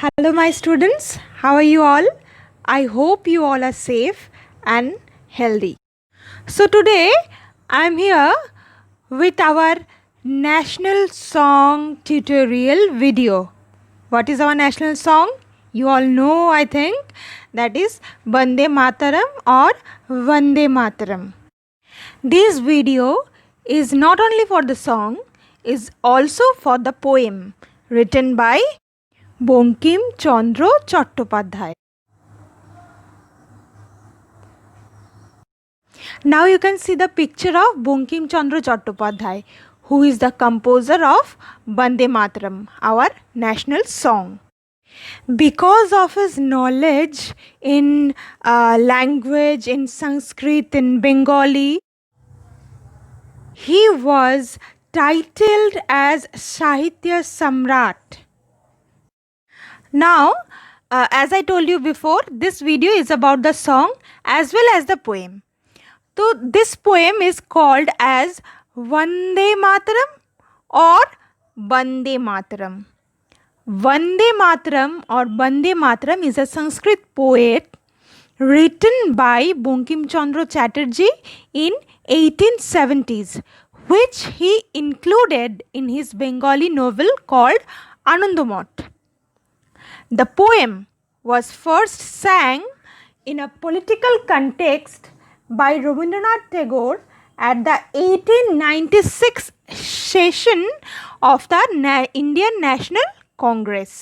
Hello, my students. How are you all? I hope you all are safe and healthy. So, today I'm here with our national song tutorial video. What is our national song? You all know, I think, that is Bande Mataram or Vande Mataram. This video is not only for the song, is also for the poem written by Bankim Chandra Chattopadhyay. Now you can see the picture of Bankim Chandra Chattopadhyay, who is the composer of Bande Mataram, our national song. Because of his knowledge in language, in Sanskrit, in Bengali, he was titled as Sahitya Samrat. Now, as I told you before, this video is about the song as well as the poem. So, this poem is called as Vande Mataram or Bande Mataram. Vande Mataram or Bande Mataram is a Sanskrit poet written by Bankim Chandra Chatterjee in 1870s, which he included in his Bengali novel called Anandamot. The poem was first sang in a political context by Rabindranath Tagore at the 1896 session of the Indian National Congress.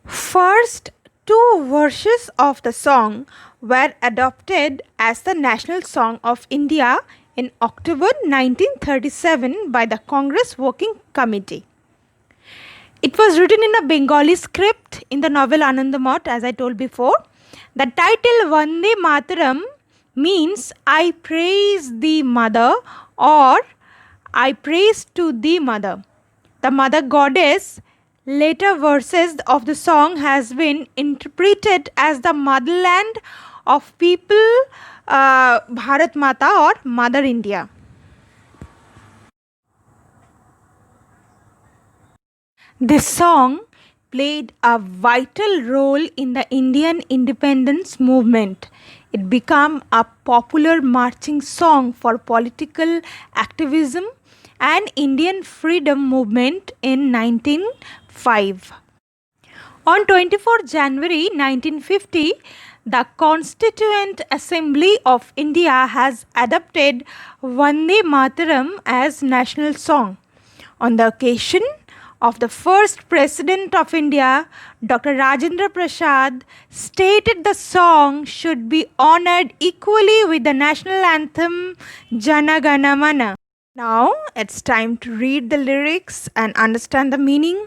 First two verses of the song were adopted as the national song of India in October 1937 by the Congress Working Committee. It was written in a Bengali script in the novel Anandamot, as I told before. The title Vande Mataram means I praise thee, mother, or I praise to thee, mother. The mother goddess. Later verses of the song has been interpreted as the motherland of people, Bharat Mata or Mother India. This song played a vital role in the Indian independence movement. It became a popular marching song for political activism and Indian freedom movement in 1905. On 24 January 1950, the Constituent Assembly of India has adopted Vande Mataram as national song. On the occasion of the first President of India, Dr. Rajendra Prasad, stated the song should be honored equally with the national anthem Jana Gana Mana. Now it's time to read the lyrics and understand the meaning.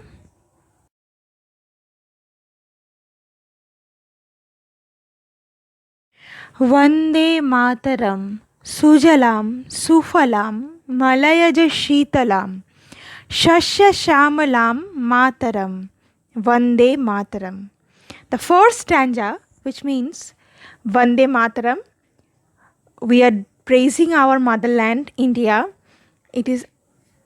Vande Mataram, Sujalam, Sufalam, Malayaja Sheetalam, Shashya Shamalam Mataram, Vande Mataram. The first stanza, which means Vande Mataram, we are praising our motherland, India. It is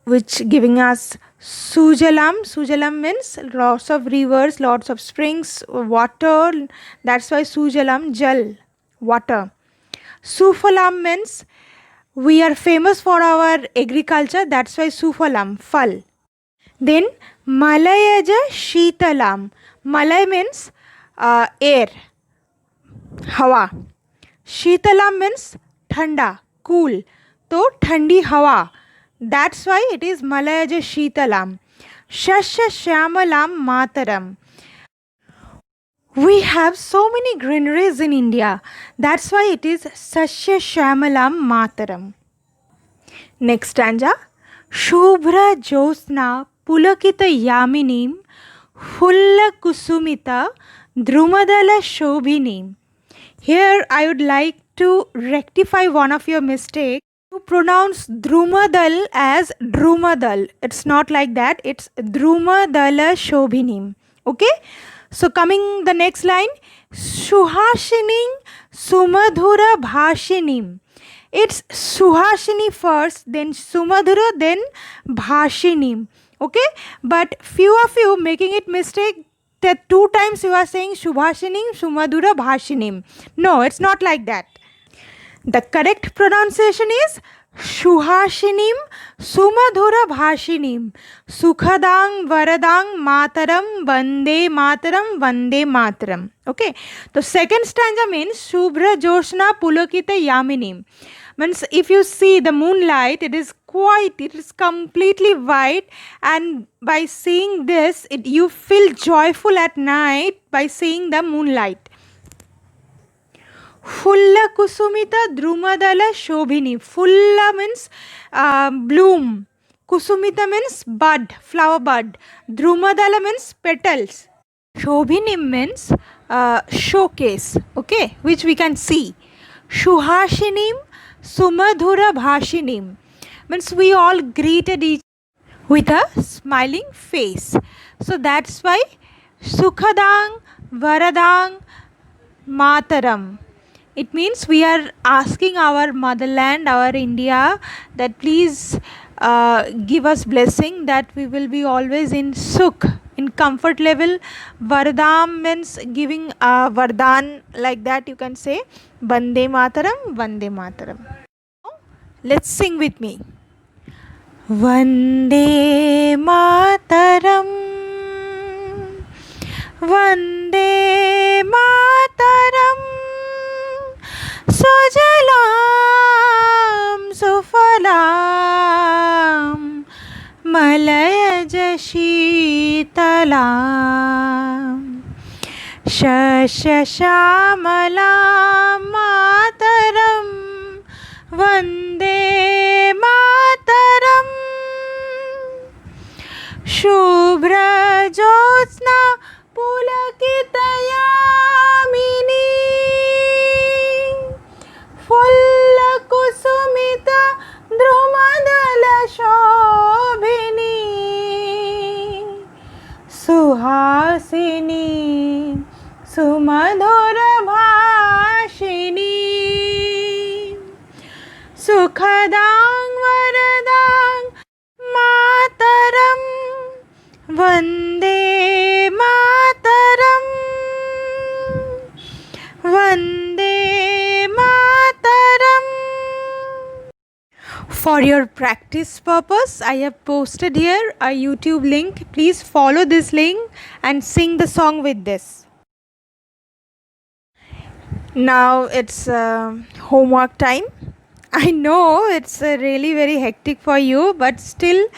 which giving us Sujalam. Sujalam means lots of rivers, lots of springs, water. That's why Sujalam, Jal, water. Sufalam means we are famous for our agriculture, that's why Sufalam, Fal. Then Malayaja Sheetalam. Malay means air, Hawa. Sheetalam means Thanda, cool. So Thandi Hawa. That's why it is Malayaja Sheetalam. Shashya Shamalam Mataram. We have so many greeneries in India. That's why it is Sashya Shamalam Mataram. Next stanza. Shubhra Josna Pulakita Yaminim Fulla Kusumita Drumadala Shobhinim. Here I would like to rectify one of your mistakes. To pronounce Drumadal as Drumadal. It's not like that. It's Drumadala Shobhinim. Okay? So coming the next line, Suhashining Sumadhura Bhashinim. It's Suhashini first, then Sumadhura, then Bhashinim. Okay, but few of you making it mistake two times you are saying Shubhashinim, Sumadhura Bhashinim. No, it's not like that. The correct pronunciation is Shuhashinim, Sumadhura Bhashinim, Sukhadang Varadang Mataram Vande Mataram Vande Mataram. Okay. The second stanza means Shubhra Joshna Pulakita Yaminim. Means if you see the moonlight, it is completely white, and by seeing this, you feel joyful at night by seeing the moonlight. Fulla Kusumita Drumadala Shobhini. Fulla means bloom. Kusumita means bud, flower bud. Drumadala means petals. Shobhini means showcase, okay, which we can see. Shuhashinim, Sumadhura Bhashinim means we all greeted each with a smiling face. So that's why Sukhadang Varadang Mataram. It means we are asking our motherland, our India, that please give us blessing, that we will be always in sukh, in comfort level. Vardam means giving Vardhan, like that you can say. Vande Mataram, Vande Mataram. Let's sing with me. Vande Mataram, Vande Mataram, Sujalam Sufalam, Malayaj Sheetalam, Shashashamalam Mataram, Vande Mataram, Shubhra Jyotsna Pulakitayamini, Fulla Kusumita Drumadala Shobhini, Suhasini Sumadhura Bhashini, Sukhadang Varadang Mataram, Vande Mataram, Vande Mataram. For your practice purpose, I have posted here a YouTube link. Please follow this link and sing the song with this. Now it's homework time. I know it's really very hectic for you, but still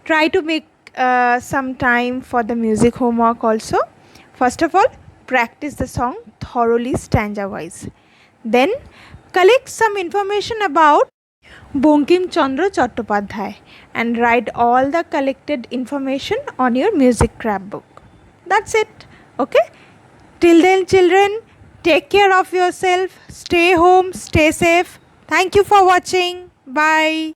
try to make some time for the music homework also. First of all, practice the song thoroughly stanza wise. Then collect some information about Bankim Chandra Chattopadhyay and write all the collected information on your music scrapbook. That's it. Okay? Till then, children, take care of yourself. Stay home, stay safe. Thank you for watching. Bye.